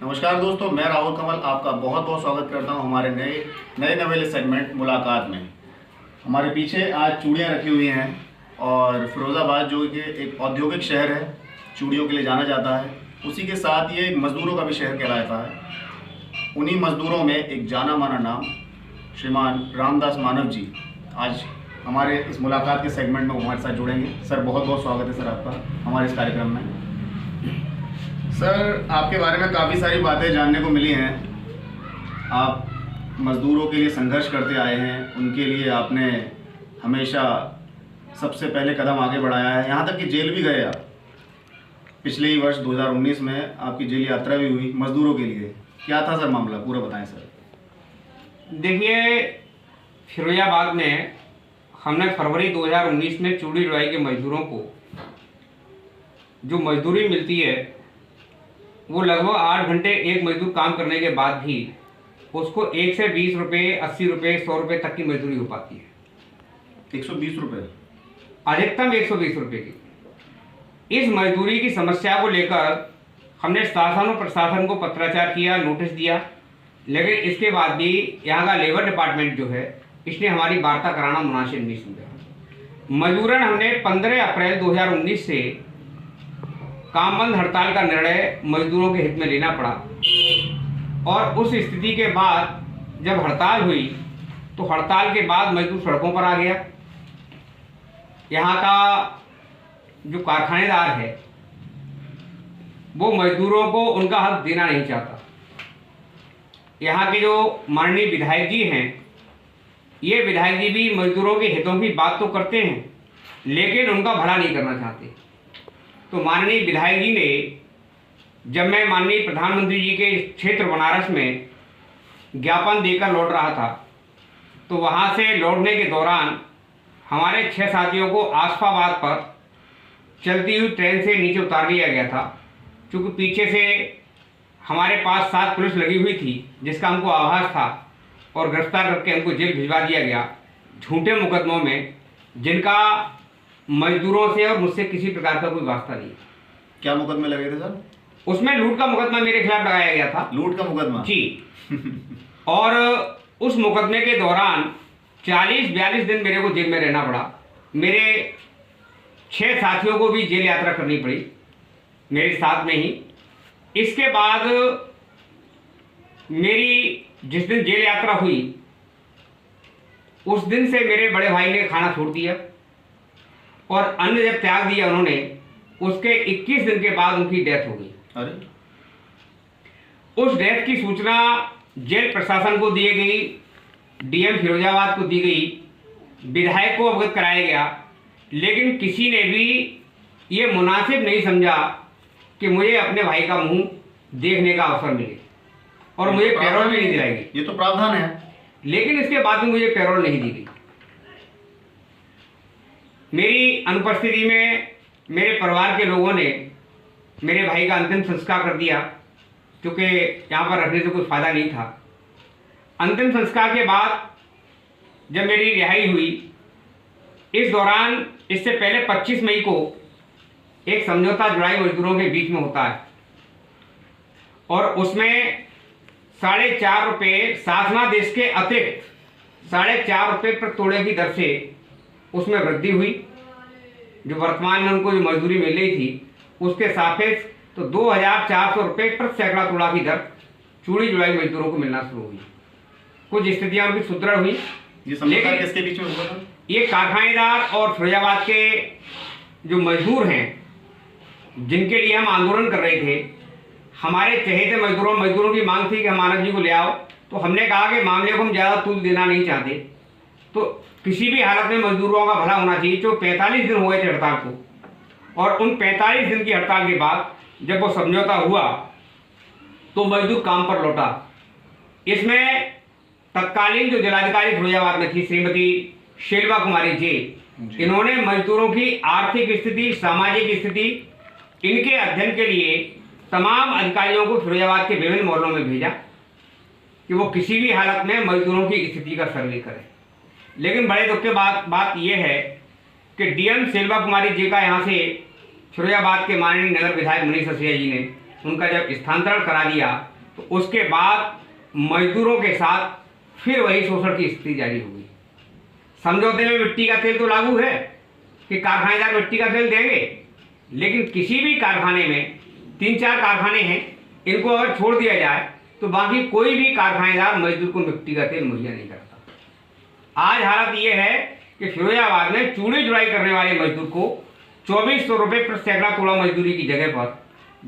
नमस्कार दोस्तों, मैं राहुल कमल आपका बहुत बहुत स्वागत करता हूं हमारे नए नवेले सेगमेंट मुलाकात में। हमारे पीछे आज चूड़ियां रखी हुई हैं और फिरोज़ाबाद जो कि एक औद्योगिक शहर है, चूड़ियों के लिए जाना जाता है, उसी के साथ ये एक मज़दूरों का भी शहर कहलाता है। उन्हीं मज़दूरों में एक जाना माना नाम श्रीमान रामदास मानव जी आज हमारे इस मुलाकात के सेगमेंट में हमारे साथ जुड़ेंगे। सर, बहुत बहुत स्वागत है सर आपका हमारे इस कार्यक्रम में। सर, आपके बारे में काफ़ी सारी बातें जानने को मिली हैं। आप मज़दूरों के लिए संघर्ष करते आए हैं, उनके लिए आपने हमेशा सबसे पहले कदम आगे बढ़ाया है, यहाँ तक कि जेल भी गए आप। पिछले ही वर्ष 2019 में आपकी जेल यात्रा भी हुई मज़दूरों के लिए। क्या था सर मामला, पूरा बताएं सर। देखिए, फिरोजाबाद में हमने फरवरी 2019 में चूड़ी लुढ़ाई के मजदूरों को जो मजदूरी मिलती है वो लगभग 8 घंटे एक मजदूर काम करने के बाद भी उसको 1 से 20 रुपये, 80 रुपये, 100 रुपये तक की मजदूरी हो पाती है। 120 रुपये, अधिकतम 120 रुपये की। इस मजदूरी की समस्या को लेकर हमने शासन और प्रशासन को पत्राचार किया, नोटिस दिया, लेकिन इसके बाद भी यहाँ का लेबर डिपार्टमेंट जो है इसने हमारी वार्ता कराना मुनासिब नहीं समझा। मजबूरन हमने 15 अप्रैल 2019 से काम बंद हड़ताल का निर्णय मजदूरों के हित में लेना पड़ा और उस स्थिति के बाद जब हड़ताल हुई तो हड़ताल के बाद मजदूर सड़कों पर आ गया। यहाँ का जो कारखानेदार है वो मजदूरों को उनका हक देना नहीं चाहता। यहाँ के जो माननीय विधायक जी हैं, ये विधायक जी भी मजदूरों के हितों की बात तो करते हैं लेकिन उनका भला नहीं करना चाहते। तो माननीय विधायक जी ने, जब मैं माननीय प्रधानमंत्री जी के क्षेत्र बनारस में ज्ञापन देकर लौट रहा था तो वहाँ से लौटने के दौरान हमारे 6 साथियों को आसफाबाद पर चलती हुई ट्रेन से नीचे उतार लिया गया था। क्योंकि पीछे से हमारे पास 7 पुलिस लगी हुई थी जिसका हमको आभास था और गिरफ्तार करके हमको जेल भिजवा दिया गया झूठे मुकदमों में, जिनका मजदूरों से और मुझसे किसी प्रकार का कोई वास्ता नहीं। क्या मुकदमे लगे थे सर? उसमें लूट का मुकदमा मेरे खिलाफ लगाया गया था। लूट का मुकदमा जी। और उस मुकदमे के दौरान 40-42 दिन मेरे को जेल में रहना पड़ा। मेरे 6 साथियों को भी जेल यात्रा करनी पड़ी मेरे साथ में ही। इसके बाद मेरी जिस दिन जेल यात्रा हुई उस दिन से मेरे बड़े भाई ने खाना छोड़ दिया और अन्न जब त्याग दिया उन्होंने, उसके 21 दिन के बाद उनकी डेथ हो गई। अरे! उस डेथ की सूचना जेल प्रशासन को दी गई, डीएम फिरोजाबाद को दी गई, विधायक को अवगत कराया गया, लेकिन किसी ने भी ये मुनासिब नहीं समझा कि मुझे अपने भाई का मुंह देखने का अवसर मिले और मुझे पैरोल भी नहीं दिलाएगी। ये तो प्रावधान है। लेकिन इसके बाद में मुझे पैरोल नहीं दी गई। मेरी अनुपस्थिति में मेरे परिवार के लोगों ने मेरे भाई का अंतिम संस्कार कर दिया क्योंकि यहाँ पर रखने से कोई फ़ायदा नहीं था। अंतिम संस्कार के बाद जब मेरी रिहाई हुई, इस दौरान इससे पहले 25 मई को एक समझौता जुड़ाई मजदूरों के बीच में होता है और उसमें 4.5 रुपये शासनादेश के अतिरिक्त 4.5 रुपये पर तोड़े की दर से उसमें वृद्धि हुई। जो वर्तमान में उनको जो मजदूरी मिल रही थी उसके सापेक्ष तो 2,400 रुपये पर सैकड़ा तोड़ा की दर चूड़ी जुड़ाई मजदूरों को मिलना शुरू हुई। कुछ स्थितियाँ उनकी सुदृढ़ हुई। लेकिन किसके बीच में हुआ था? ये कारखानेदार और फिरोजाबाद के जो मजदूर हैं जिनके लिए हम आंदोलन कर रहे थे, हमारे चहेते मजदूरों की मांग थी कि हम मानव जी को ले आओ। तो हमने कहा कि मामले को हम ज़्यादा तूल देना नहीं चाहते, तो किसी भी हालत में मजदूरों का भला होना चाहिए। जो 45 दिन हो गए थे हड़ताल को और उन 45 दिन की हड़ताल के बाद जब वो समझौता हुआ तो मजदूर काम पर लौटा। इसमें तत्कालीन जो जिलाधिकारी फिरोजाबाद में थी श्रीमती शेलवा कुमारी जी, इन्होंने मजदूरों की आर्थिक स्थिति, सामाजिक स्थिति, इनके अध्ययन के लिए तमाम अधिकारियों को फिरोजाबाद के विभिन्न मोहल्लों में भेजा कि वो किसी भी हालत में मजदूरों की स्थिति का सर्वे करें। लेकिन बड़े दुख की बात यह है कि डीएम शेलवा कुमारी जी का यहाँ से फिरोजाबाद के माननीय नगर विधायक मनीष सिसोदिया जी ने उनका जब स्थानांतरण करा दिया तो उसके बाद मजदूरों के साथ फिर वही शोषण की स्थिति जारी हो गई। समझौते में मिट्टी का तेल तो लागू है कि कारखानेदार मिट्टी का तेल देंगे, लेकिन किसी भी कारखाने में 3-4 कारखाने हैं, इनको अगर छोड़ दिया जाए तो बाकी कोई भी कारखानेदार मजदूर को मिट्टी का तेल मुहैया नहीं करता। आज हालत ये है कि फिरोजाबाद में चूड़ी जुड़ाई करने वाले मजदूर को 2400 रुपये प्रति सैकड़ा तोड़ा मजदूरी की जगह पर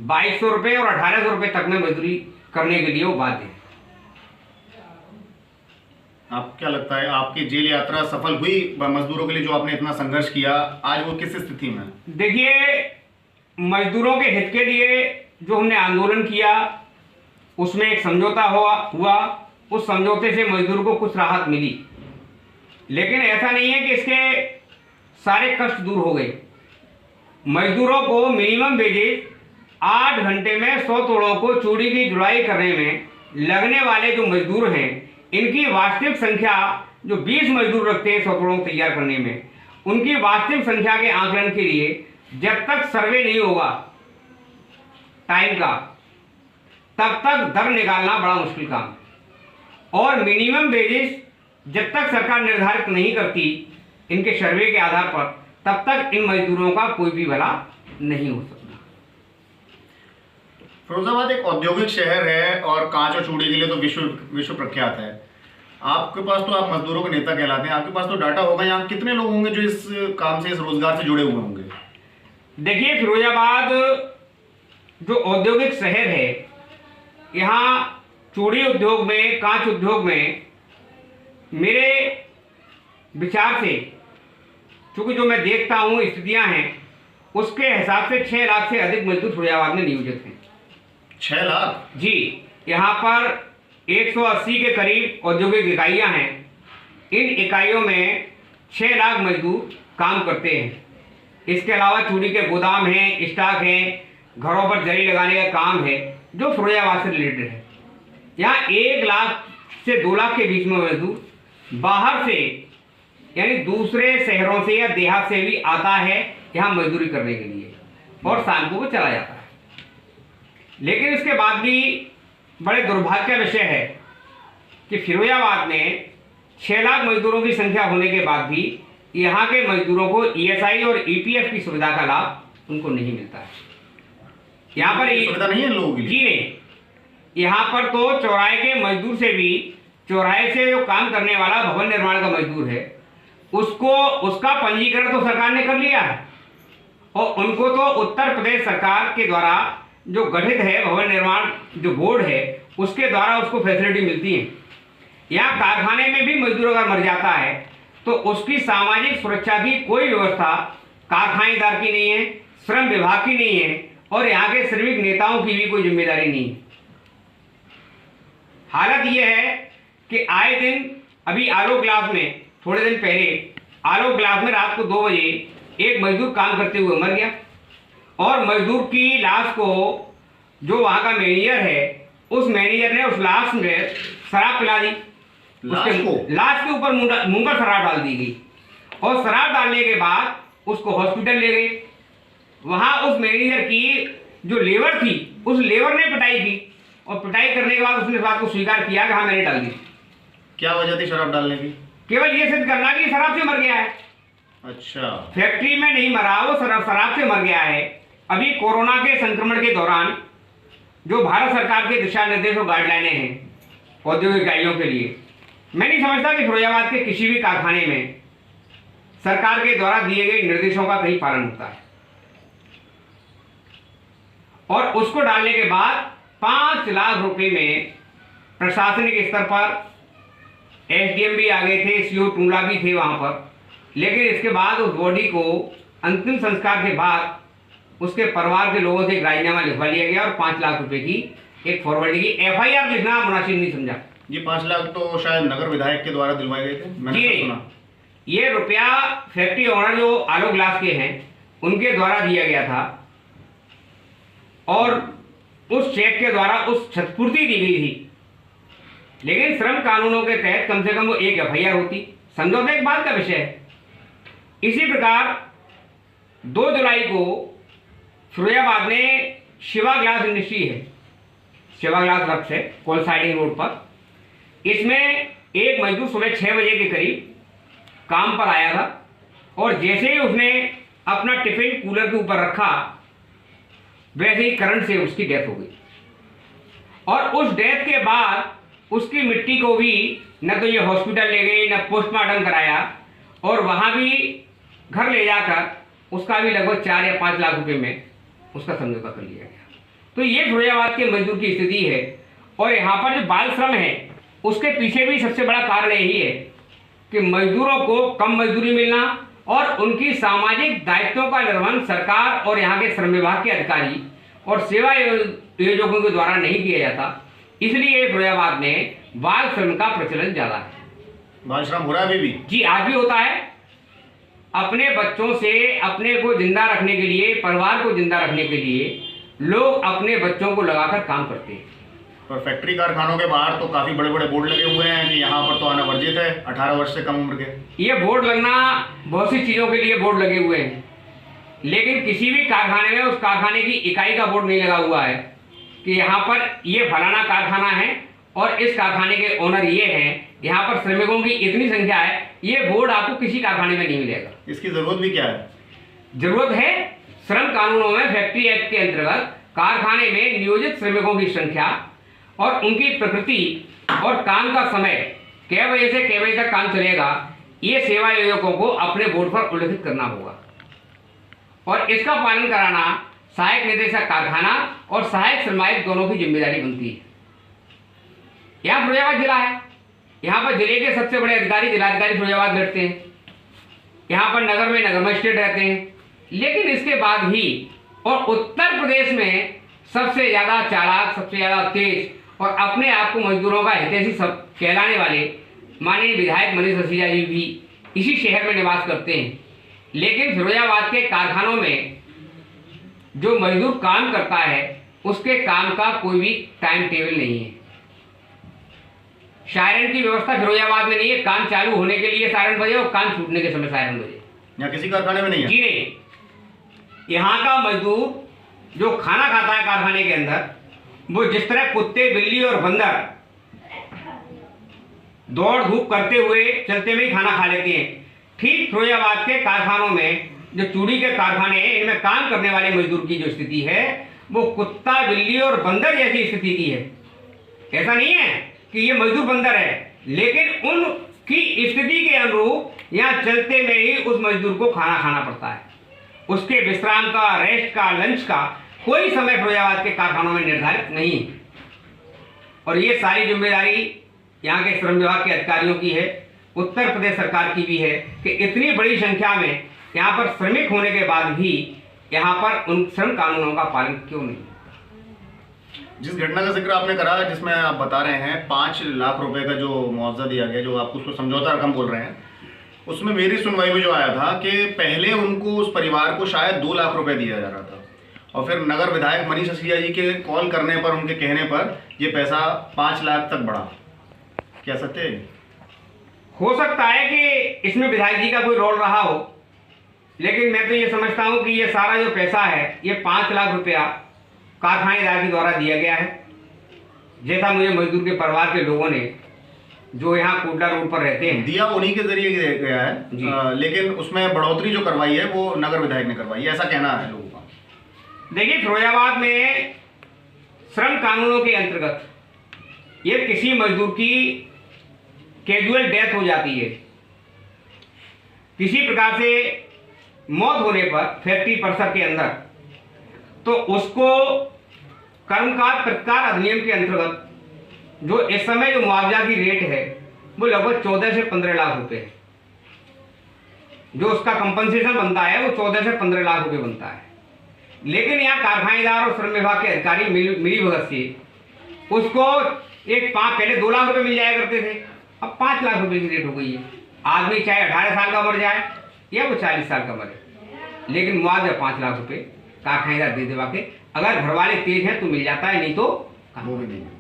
2200 रुपये और 1800 रुपये तक में मजदूरी करने के लिए वो बाध्य है। आप क्या लगता है, आपकी जेल यात्रा सफल हुई मजदूरों के लिए, जो आपने इतना संघर्ष किया, आज वो किस स्थिति में? देखिए, मजदूरों के हित के लिए जो हमने आंदोलन किया उसमें एक समझौता हुआ। उस समझौते से मजदूर को कुछ राहत मिली, लेकिन ऐसा नहीं है कि इसके सारे कष्ट दूर हो गए। मजदूरों को मिनिमम वेजेस 8 घंटे में 100 तोड़ों को चूड़ी की जुड़ाई करने में लगने वाले जो मजदूर हैं, इनकी वास्तविक संख्या जो 20 मजदूर रखते हैं 100 तोड़ों को तैयार करने में, उनकी वास्तविक संख्या के आकलन के लिए जब तक सर्वे नहीं होगा टाइम का, तब तक दर निकालना बड़ा मुश्किल काम है। और मिनिमम वेजेस जब तक सरकार निर्धारित नहीं करती इनके सर्वे के आधार पर, तब तक इन मजदूरों का कोई भी भला नहीं हो सकता। फिरोजाबाद एक औद्योगिक शहर है और कांच और चूड़ी के लिए तो विश्व प्रख्यात है। आपके पास तो, आप मजदूरों के नेता कहलाते हैं, आपके पास तो डाटा होगा, यहाँ कितने लोग होंगे जो इस काम से, इस रोजगार से जुड़े हुए होंगे? देखिए, फिरोजाबाद जो औद्योगिक शहर है, यहाँ चूड़ी उद्योग में, कांच उद्योग में मेरे विचार से, चूंकि जो मैं देखता हूँ स्थितियाँ हैं, उसके हिसाब से 6 लाख से अधिक मजदूर फिरोजाबाद में नियोजित हैं। 6 लाख? जी, यहाँ पर 180 के करीब औद्योगिक इकाइयाँ हैं। इन इकाइयों में 6 लाख मजदूर काम करते हैं। इसके अलावा चूड़ी के गोदाम हैं, स्टॉक हैं, घरों पर जरी लगाने का काम है जो फिरोजाबाद से रिलेटेड है। यहाँ 1 लाख से 2 लाख के बीच में मजदूर बाहर से, यानी दूसरे शहरों से या देहात से भी आता है यहाँ मजदूरी करने के लिए, और शाम को वो चला जाता है। लेकिन इसके बाद भी बड़े दुर्भाग्य का विषय है कि फिरोजाबाद में 6 लाख मजदूरों की संख्या होने के बाद भी यहाँ के मजदूरों को ESI और EPF की सुविधा का लाभ उनको नहीं मिलता है। यहाँ पर सुविधा नहीं है लोगों के लिए? जी नहीं, यहाँ पर तो चौराहे के मजदूर से भी, चौराहे से जो काम करने वाला भवन निर्माण का मजदूर है, उसका पंजीकरण तो सरकार ने कर लिया है, और उनको तो उत्तर प्रदेश सरकार के द्वारा जो गठित है भवन निर्माण जो बोर्ड है, उसके द्वारा उसको फैसिलिटी मिलती है। यहाँ कारखाने में भी मजदूर अगर मर जाता है तो उसकी सामाजिक सुरक्षा की कोई व्यवस्था कारखानेदार की नहीं है, श्रम विभाग की नहीं है, और यहाँ के श्रमिक नेताओं की भी कोई जिम्मेदारी नहीं है। हालत यह है कि आए दिन, अभी आलोक ग्लास में थोड़े दिन पहले आलोक ग्लास में रात को 2 बजे एक मजदूर काम करते हुए मर गया, और मजदूर की लाश को जो वहाँ का मैनेजर है, उस मैनेजर ने उस लाश में शराब पिला दी। लाश के ऊपर मुंह पर शराब डाल दी गई, और शराब डालने के बाद उसको हॉस्पिटल ले गए। वहाँ उस मैनेजर की जो लेबर थी, उस लेबर ने पिटाई की, और पिटाई करने के बाद उसने इस बात को स्वीकार किया कि हाँ मैंने डाल दी। क्या वजह थी शराब डालने की? केवल ये सिद्ध करना कि शराब से मर गया है। अच्छा, फैक्ट्री में नहीं मरा, वो शराब से मर गया है। अभी कोरोना के संक्रमण के दौरान जो भारत सरकार के दिशा निर्देश और गाइडलाइनें हैं औद्योगिक इकाइयों के लिए, मैं नहीं समझता कि फिरोजाबाद के किसी भी कारखाने में सरकार के द्वारा दिए गए निर्देशों का कहीं पालन होता है। और उसको डालने के बाद 5 लाख रुपए में प्रशासनिक स्तर पर SDM भी आ गए थे, CO टूंडा भी थे वहाँ पर, लेकिन इसके बाद उस बॉडी को अंतिम संस्कार के बाद उसके परिवार के लोगों से एक राजीनामा लिखवा लिया गया, और 5 लाख रुपए की एक फॉरवर्ड की FIR लिखना मुनासिब नहीं समझा। ये 5 लाख तो शायद नगर विधायक के द्वारा दिलवाए गए थे, मैंने तो सुना। ये रुपया फैक्ट्री ओनर जो आलोक ग्लास के हैं उनके द्वारा दिया गया था, और उस चेक के द्वारा उस क्षतिपूर्ति दी गई थी। लेकिन श्रम कानूनों के तहत कम से कम वो एक FIR होती, समझौता एक बात का विषय है। इसी प्रकार 2 जुलाई को फिरोजाबाद में शिवा ग्लास इंडस्ट्री है, सेवाग्लास वर्क्स है कोलसाइडिंग रोड पर। इसमें एक मजदूर सुबह 6 बजे के करीब काम पर आया था और जैसे ही उसने अपना टिफिन कूलर के ऊपर रखा वैसे ही करंट से उसकी डेथ हो गई। और उस डेथ के बाद उसकी मिट्टी को भी न तो ये हॉस्पिटल ले गई न पोस्टमार्टम कराया और वहाँ भी घर ले जाकर उसका भी लगभग 4 या 5 लाख रुपए में उसका समझौता कर लिया गया। तो ये फिरोजाबाद के मजदूर की स्थिति है। और यहाँ पर जो बाल श्रम है उसके पीछे भी सबसे बड़ा कारण यही है कि मजदूरों को कम मजदूरी मिलना और उनकी सामाजिक दायित्वों का निर्वहन सरकार और यहाँ के श्रम विभाग के अधिकारी और सेवा आयोजकों के द्वारा नहीं किया जाता। इसलिए फिरोजाबाद में बाल श्रम का प्रचलन ज्यादा है। बाल श्रम हो रहा है अभी भी? जी, आज भी होता है। अपने बच्चों से अपने को जिंदा रखने के लिए, परिवार को जिंदा रखने के लिए लोग अपने बच्चों को लगाकर काम करते हैं। और फैक्ट्री कारखानों के बाहर तो काफी बड़े बड़े बोर्ड लगे हुए हैं कि यहाँ पर तो आना वर्जित है 18 वर्ष से कम उम्र के। ये बोर्ड लगना बहुत सी चीजों के लिए बोर्ड लगे हुए हैं, लेकिन किसी भी कारखाने में उस कारखाने की इकाई का बोर्ड नहीं लगा हुआ है कि यहाँ पर ये फलाना कारखाना है और इस कारखाने के ओनर ये हैं, यहाँ पर श्रमिकों की इतनी संख्या है। ये बोर्ड आपको किसी कारखाने में नहीं मिलेगा। इसकी जरूरत भी क्या है? जरूरत है श्रम कानूनों में फैक्ट्री एक्ट के अंतर्गत कारखाने में नियोजित श्रमिकों की संख्या और उनकी प्रकृति और काम का समय, कै बजे से कै बजे तक काम चलेगा, ये सेवा आयोजकों को अपने बोर्ड पर उल्लेखित करना होगा। और इसका पालन कराना सहायक निदेशक कारखाना और सहायक श्रमायुक्त दोनों की जिम्मेदारी बनती है। यहाँ फिरोजाबाद जिला है, यहाँ पर जिले के सबसे बड़े अधिकारी जिलाधिकारी फिरोजाबाद बैठते हैं। यहाँ पर नगर में नगर मजिस्ट्रेट रहते हैं। लेकिन इसके बाद भी और उत्तर प्रदेश में सबसे ज़्यादा चालाक, सबसे ज़्यादा तेज और अपने आप को मजदूरों का हितैषी सब कहलाने वाले माननीय विधायक मनीष सिसोदिया जी भी इसी शहर में निवास करते हैं। लेकिन फिरोजाबाद के कारखानों में जो मजदूर काम करता है उसके काम का कोई भी टाइम टेबल नहीं है। सायरन की व्यवस्था फिरोजाबाद में नहीं है। काम चालू होने के लिए सायरन बजे और काम छूटने के समय सायरन बजे। यहाँ किसी कारखाने में नहीं है? जी नहीं। यहाँ का मजदूर जो खाना खाता है कारखाने के अंदर, वो जिस तरह कुत्ते, बिल्ली और बंदर दौड़ धूप करते हुए चलते में ही खाना खा लेते हैं, ठीक फिरोजाबाद के कारखानों में जो चूड़ी के कारखाने हैं इनमें काम करने वाले मजदूर की जो स्थिति है वो कुत्ता, बिल्ली और बंदर जैसी स्थिति की है। ऐसा नहीं है कि ये मजदूर बंदर है, लेकिन उनकी स्थिति के अनुरूप यहाँ चलते में ही उस मजदूर को खाना खाना पड़ता है। उसके विश्राम का, रेस्ट का, लंच का कोई समय फिरोजाबाद के कारखानों में निर्धारित नहीं है। और ये सारी जिम्मेदारी यहाँ के श्रम विभाग के अधिकारियों की है, उत्तर प्रदेश सरकार की भी है कि इतनी बड़ी संख्या में यहाँ पर श्रमिक होने के बाद भी यहाँ पर उन श्रम कानूनों का पालन क्यों नहीं। जिस घटना का जिक्र आपने करा जिसमें आप बता रहे हैं 5 लाख रुपए का जो मुआवजा दिया गया, जो आप उसको समझौता रकम बोल रहे हैं, उसमें मेरी सुनवाई में जो आया था कि पहले उनको उस परिवार को शायद 2 लाख रुपए दिया जा रहा था और फिर नगर विधायक मनीष सिसोदिया जी के कॉल करने पर, उनके कहने पर ये पैसा 5 लाख तक बढ़ा। क्या सत्य है? हो सकता है कि इसमें विधायक जी का कोई रोल रहा हो, लेकिन मैं तो ये समझता हूँ कि ये सारा जो पैसा है ये 5 लाख रुपया कारखानेदार के द्वारा दिया गया है। जैसा मुझे मजदूर के परिवार के लोगों ने जो यहाँ कोटला रोड पर रहते हैं दिया, उन्हीं के जरिए गया है। लेकिन उसमें बढ़ोतरी जो करवाई है वो नगर विधायक ने करवाई है, ऐसा कहना है लोगों का। देखिए, फिरोजाबाद में श्रम कानूनों के अंतर्गत ये किसी मजदूर की कैजुअल डेथ हो जाती है, किसी प्रकार से मौत होने पर फैक्ट्री परिसर के अंदर, तो उसको कर्मकार प्रतिकार अधिनियम के अंतर्गत जो इस समय जो मुआवजा की रेट है वो लगभग 14 से 15 लाख रुपए है। जो उसका कंपनसेशन बनता है वो 14 से 15 लाख रुपए बनता है। लेकिन यहाँ कारखानेदार और श्रम विभाग के अधिकारी मिली भगत से उसको पहले 2 लाख रुपए मिल जाया करते थे, अब 5 लाख रुपए की रेट हो गई है। आदमी चाहे 18 साल का मर जाए या वो 40 साल का मरे, लेकिन मुआवजा 5 लाख रुपए कारखानेदार दे देवा के। अगर घर वाले तेज हैं तो मिल जाता है, नहीं तो वो भी नहीं मिलता।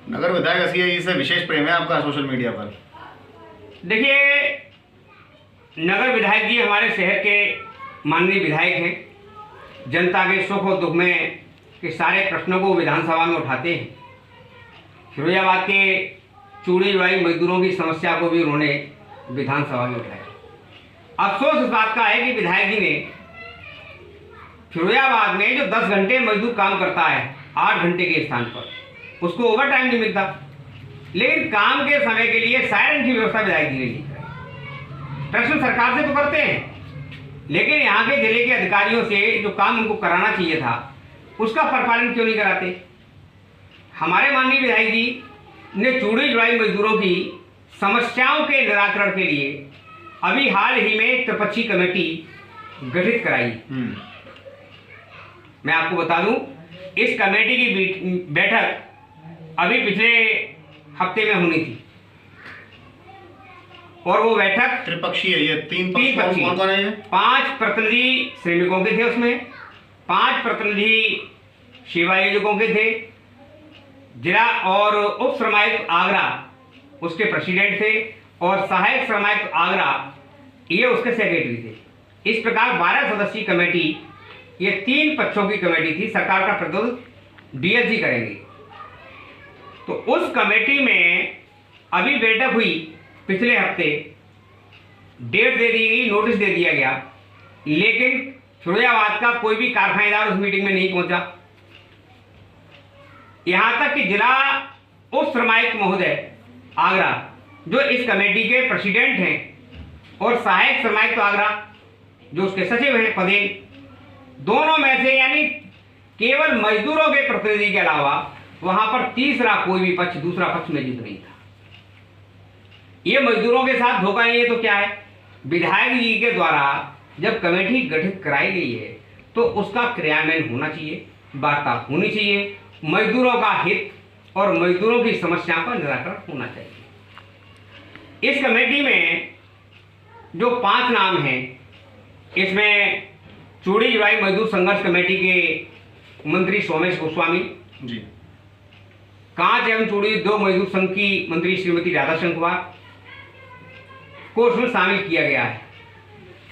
नगर विधायक सिसोदिया से विशेष प्रेम है आपका सोशल मीडिया पर? देखिए, नगर विधायक जी हमारे शहर के माननीय विधायक हैं। जनता के सुख और दुख में कि सारे प्रश्नों को विधानसभा में उठाते हैं। फिरोजाबाद के चूड़ी जुड़ाई मजदूरों की समस्या को भी उन्होंने विधानसभा में उठाया। अफसोस इस बात का है कि विधायक जी ने फिरोजाबाद में जो 10 घंटे मजदूर काम करता है 8 घंटे के स्थान पर, उसको ओवर टाइम नहीं मिलता, लेकिन काम के समय के लिए सायरन की व्यवस्था विधायक जी ने नहीं कराई। प्रश्न सरकार से तो करते हैं, लेकिन यहाँ के जिले के अधिकारियों से जो काम उनको कराना चाहिए था उसका परिपालन क्यों नहीं कराते। हमारे माननीय विधायक जी ने चूड़ी जुड़ाई मजदूरों की समस्याओं के निराकरण के लिए अभी हाल ही में एक त्रिपक्षीय कमेटी गठित कराई। मैं आपको बता दूं, इस कमेटी की बैठक अभी पिछले हफ्ते में होनी थी और वो बैठक त्रिपक्षीय, ये तीन पक्ष कौन है? 5 प्रतिनिधि श्रमिकों के थे, उसमें 5 प्रतिनिधि सेवा आयोजकों के थे, जिला और उप श्रमायुक्त आगरा उसके प्रेसिडेंट थे और सहायक श्रमायुक्त आगरा ये उसके सेक्रेटरी थे। इस प्रकार 12 सदस्यीय कमेटी, ये 3 पक्षों की कमेटी थी। सरकार का प्रतिनिधित्व डीएसजी करेंगे। तो उस कमेटी में अभी बैठक हुई, पिछले हफ्ते डेट दे दी गई, नोटिस दे दिया गया, लेकिन फिरोजाबाद का कोई भी कारखानेदार उस मीटिंग में नहीं पहुंचा। यहां तक कि जिला उप श्रमायुक्त महोदय आगरा जो इस कमेटी के प्रेसिडेंट हैं और सहायक श्रमायुक्त आगरा जो उसके सचिव हैं पदेन, दोनों में से यानी केवल मजदूरों के प्रतिनिधि के अलावा वहां पर तीसरा कोई भी पक्ष, दूसरा पक्ष मौजूद नहीं था। ये मजदूरों के साथ धोखा नहीं है तो क्या है? विधायक जी के द्वारा जब कमेटी गठित कराई गई है तो उसका क्रियान्वयन होना चाहिए, वार्ता होनी चाहिए, मजदूरों का हित और मजदूरों की समस्याओं का निराकरण होना चाहिए। इस कमेटी में जो 5 नाम हैं, इसमें चूड़ी जुड़ाई मजदूर संघर्ष कमेटी के मंत्री सोमेश गोस्वामी जी, कांच एवं चूड़ी 2 मजदूर संघ की मंत्री श्रीमती राधा शंकुमार को उसमें शामिल किया गया है।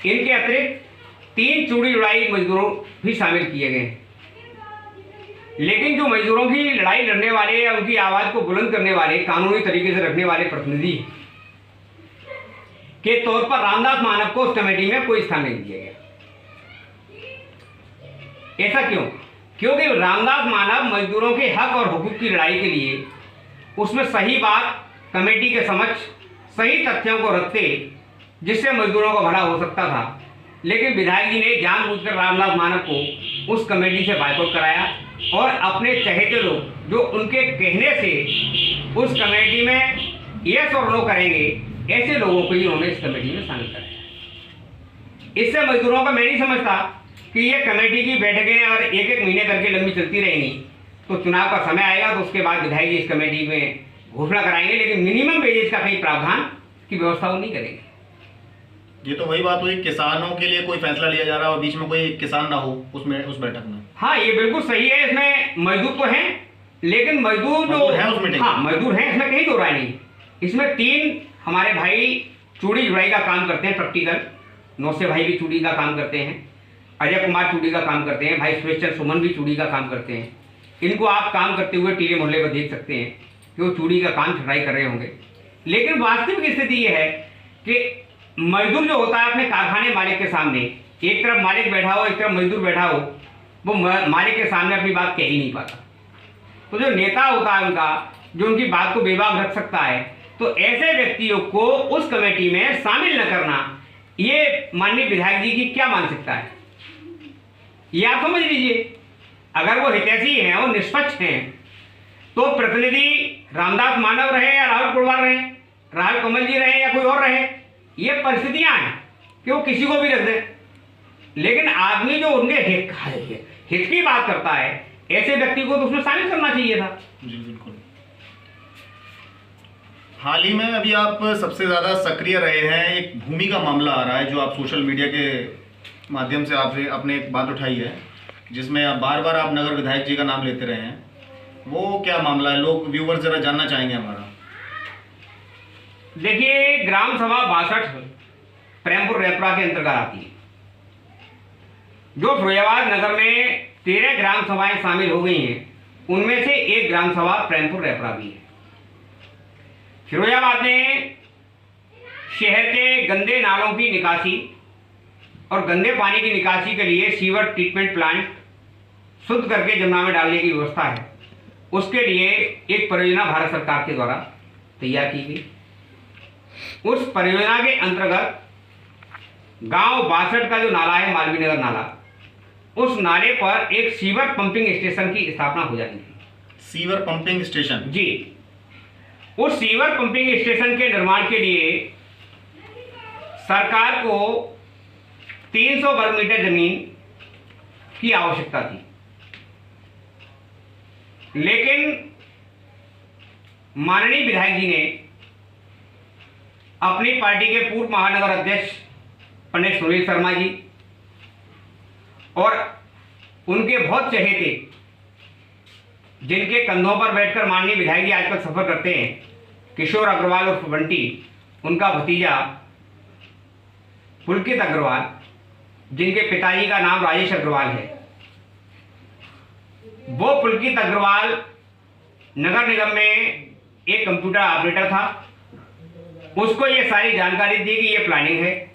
इनके अतिरिक्त 3 चूड़ी जुड़ाई मजदूरों भी शामिल किए गए हैं। लेकिन जो मजदूरों की लड़ाई लड़ने वाले या उनकी आवाज को बुलंद करने वाले, कानूनी तरीके से रखने वाले प्रतिनिधि के तौर पर रामदास मानव को उस कमेटी में कोई स्थान नहीं दिया गया। ऐसा क्यों? क्योंकि रामदास मानव मजदूरों के हक और हुकूक की लड़ाई के लिए उसमें सही बात कमेटी के समक्ष सही तथ्यों को रखते जिससे मजदूरों का भला हो सकता था, लेकिन विधायक जी ने जानबूझकर रामदास मानव को उस कमेटी से बायकॉट कराया और अपने चहेते लोग जो उनके कहने से उस कमेटी में यस और नो करेंगे, ऐसे लोगों को ही उन्होंने इस कमेटी में शामिल कराया। इससे मजदूरों का मैं नहीं समझता कि ये कमेटी की बैठकें और 1-1 महीने करके लंबी चलती रहेंगी, तो चुनाव का समय आएगा तो उसके बाद विधायक जी इस कमेटी में घोषणा कराएंगे, लेकिन मिनिमम वेजेज का कहीं प्रावधान की व्यवस्था वो नहीं करेंगे। ये तो वही बात हुई, किसानों के लिए कोई फैसला लिया जा रहा है और बीच में कोई किसान ना हो उसमें, उस बैठक में। हाँ, ये बिल्कुल सही है। इसमें मजदूर तो हैं, लेकिन मजदूर जो है उसमें, हाँ मजदूर हैं, इसमें कहीं दो राय नहीं। इसमें 3 हमारे भाई चूड़ी जुड़ाई का काम करते हैं, प्रैक्टिकल नौसे भाई भी चूड़ी का काम करते हैं, अजय कुमार चूड़ी का काम करते हैं, भाई सुरेश चंद्र सुमन भी चूड़ी का काम करते हैं। इनको आप काम करते हुए टीले मोहल्ले पर देख सकते हैं कि वो चूड़ी का काम छटाई कर रहे होंगे। लेकिन वास्तविक स्थिति ये है कि मजदूर जो होता है अपने कारखाने मालिक के सामने, एक तरफ मालिक बैठा हो, एक तरफ मजदूर बैठा हो, वो मालिक के सामने अपनी बात कह ही नहीं पाता। तो जो नेता होता है उनका, जो उनकी बात को बेबाक रख सकता है, तो ऐसे व्यक्तियों को उस कमेटी में शामिल न करना, ये माननीय विधायक जी की क्या मानसिकता है, ये आप समझ लीजिए। अगर वो हितैषी हैं और निष्पक्ष हैं तो प्रतिनिधि रामदास मानव रहे या राहुल कुरवार रहे, राहुल कमल जी रहे या कोई और रहे, ये परिस्थितियां हैं कि वो किसी को भी रख दे। लेकिन आदमी जो उनके हित की बात करता है, ऐसे व्यक्ति को तो उसमें शामिल करना चाहिए था। जी बिल्कुल। हाल ही में अभी आप सबसे ज़्यादा सक्रिय रहे हैं, एक भूमि का मामला आ रहा है जो आप सोशल मीडिया के माध्यम से आपने एक बात उठाई है, जिसमें आप बार बार आप नगर विधायक जी का नाम लेते रहे हैं। वो क्या मामला है, लोग व्यूअर्स जरा जानना चाहेंगे हमारा। देखिए, ग्राम सभा 62 प्रेमपुर रेपरा के अंतर्गत आती है, जो फिरोजाबाद नगर में 13 ग्राम सभाएं शामिल हो गई हैं, उनमें से एक ग्राम सभा प्रेमपुर रेपरा भी है। फिरोजाबाद में शहर के गंदे नालों की निकासी और गंदे पानी की निकासी के लिए सीवर ट्रीटमेंट प्लांट शुद्ध करके जमुना में डालने की व्यवस्था है। उसके लिए एक परियोजना भारत सरकार के द्वारा तैयार की गई। उस परियोजना के अंतर्गत गांव 62 का जो नाला है, मालवीय नगर नाला, उस नाले पर एक सीवर पंपिंग स्टेशन की स्थापना हो जाती है। Sewer pumping station? जी। उस सीवर पंपिंग स्टेशन के निर्माण के लिए सरकार को 300 वर्ग मीटर जमीन की आवश्यकता थी, लेकिन माननीय विधायक जी ने अपनी पार्टी के पूर्व महानगर अध्यक्ष पंडित सुनील शर्मा जी और उनके बहुत चहेते, जिनके कंधों पर बैठकर माननीय विधायक जी आजकल सफर करते हैं, किशोर अग्रवाल और बंटी, उनका भतीजा पुलकित अग्रवाल, जिनके पिताजी का नाम राजेश अग्रवाल है, वो पुलकित अग्रवाल नगर निगम में एक कंप्यूटर ऑपरेटर था। उसको ये सारी जानकारी दी कि ये प्लानिंग है।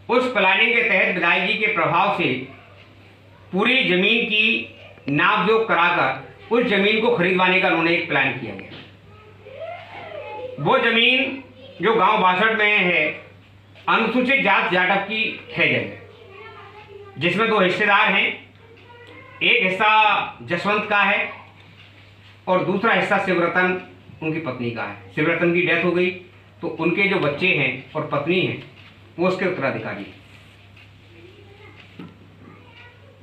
उस प्लानिंग के तहत विधायक जी के प्रभाव से पूरी जमीन की नापजोख कराकर उस जमीन को खरीदवाने का उन्होंने एक प्लान किया गया। वो जमीन जो गांव 62 में है, अनुसूचित जात जाटव की है जगह, जिसमें 2 हिस्सेदार हैं। एक हिस्सा जसवंत का है और दूसरा हिस्सा शिवरतन उनकी पत्नी का है। शिवरतन की डेथ हो गई तो उनके जो बच्चे हैं और पत्नी हैं वो उसके उत्तराधिकारी हैं।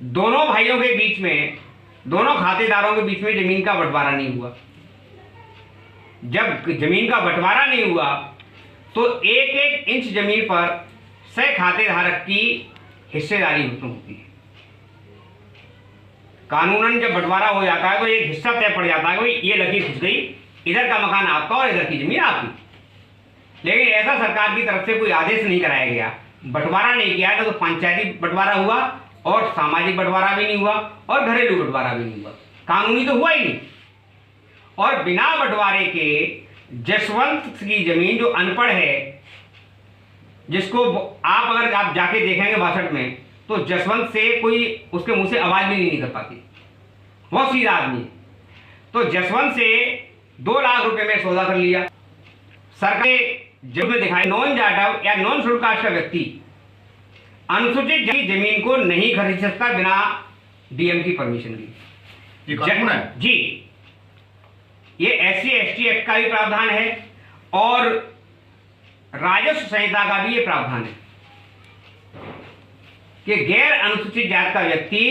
दोनों भाइयों के बीच में, दोनों खातेदारों के बीच में जमीन का बंटवारा नहीं हुआ। जब जमीन का बंटवारा नहीं हुआ तो एक एक इंच जमीन पर सह खातेधारक की हिस्सेदारी होती है। कानूनन जब बंटवारा हो जाता है तो एक हिस्सा तय पड़ जाता है, ये लकीर खिंच गई, इधर का मकान आपका और इधर की जमीन आपकी। लेकिन ऐसा सरकार की तरफ से कोई आदेश नहीं कराया गया, बंटवारा नहीं किया गया, तो पंचायती बंटवारा हुआ और सामाजिक बंटवारा भी नहीं हुआ और घरेलू बंटवारा भी नहीं हुआ, कानूनी तो हुआ ही नहीं। और बिना बंटवारे के जसवंत की जमीन, जो अनपढ़ है, जिसको आप अगर आप जाके देखेंगे 62 में, तो जसवंत से कोई उसके मुंह से आवाज भी नहीं निकल पाती, बहुत सीधा आदमी। तो जसवंत से 2 लाख रुपए में सौदा कर लिया। सरकार जब में दिखाई नॉन जाटव या नॉन शेड्यूल्ड कास्ट का व्यक्ति अनुसूचित जाति जमीन को नहीं खरीद सकता बिना डीएम की परमिशन की। ये कानून है जी। ये SC/ST एक्ट का भी प्रावधान है और राजस्व संहिता का भी ये प्रावधान है कि गैर अनुसूचित जाति का व्यक्ति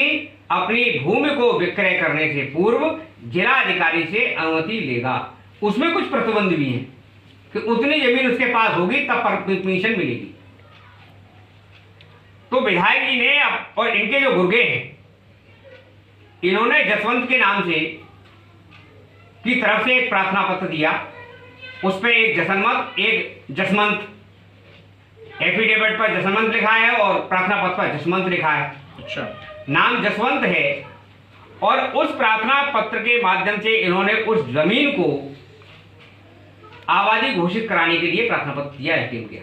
अपनी भूमि को विक्रय करने से पूर्व जिला अधिकारी से अनुमति लेगा। उसमें कुछ प्रतिबंध भी हैं कि उतनी जमीन उसके पास होगी तब परमिशन मिलेगी। तो विधायक जी ने और इनके जो गुर्गे हैं, इन्होंने जसवंत के नाम से की तरफ से एक प्रार्थना पत्र दिया। उस पर एक जसमंत एफिडेविट पर जसमंत लिखा है और प्रार्थना पत्र पर जसमंत लिखा है। अच्छा, नाम जसवंत है और उस प्रार्थना पत्र के माध्यम से इन्होंने उस जमीन को आबादी घोषित कराने के लिए प्रार्थना पत्र दिया एसडीएम के।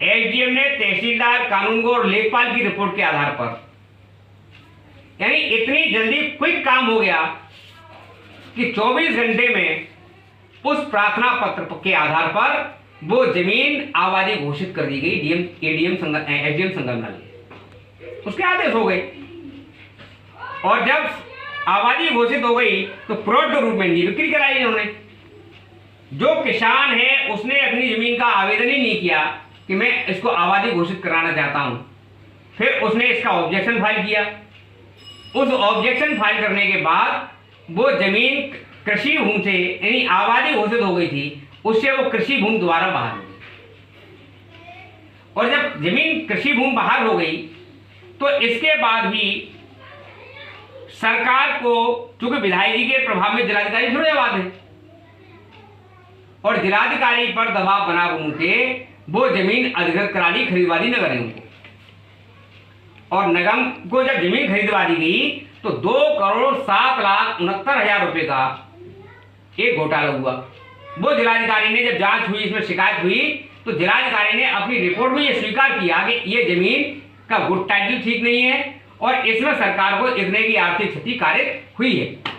एसडीएम ने तहसीलदार, कानूनगो और लेखपाल की रिपोर्ट के आधार पर, यानी इतनी जल्दी क्विक काम हो गया कि 24 घंटे में उस प्रार्थना पत्र के आधार पर वो जमीन आबादी घोषित कर दी गई। एसडीएम संगमनाली उसके आदेश हो गए और जब आबादी घोषित हो गई तो प्लॉट के रूप में बिक्री कराई इन्होंने। जो किसान है उसने अपनी जमीन का आवेदन ही नहीं किया कि मैं इसको आबादी घोषित कराना चाहता हूं, फिर उसने इसका ऑब्जेक्शन फाइल किया। उस ऑब्जेक्शन फाइल करने के बाद वो जमीन कृषि भूमि से, यानी आबादी घोषित हो गई थी, उससे वो कृषि भूमि दोबारा बाहर हो गई। और जब जमीन कृषि भूमि बाहर हो गई तो इसके बाद भी सरकार को, चूंकि विधायक जी के प्रभाव में जिलाधिकारी फिरोजाबाद है और जिलाधिकारी पर दबाव बना के वो जमीन अधिकृत करा ली, खरीदवा दी नगर निगम को। और निगम को जब जमीन खरीदवा दी गई तो 2,07,69,000 रुपए का एक घोटाला हुआ। वो जिलाधिकारी ने जब जांच हुई, इसमें शिकायत हुई, तो जिलाधिकारी ने अपनी रिपोर्ट में ये स्वीकार किया कि ये जमीन का गुड टाइटल ठीक नहीं है और इसमें सरकार को इतने की आर्थिक क्षति कारित हुई है।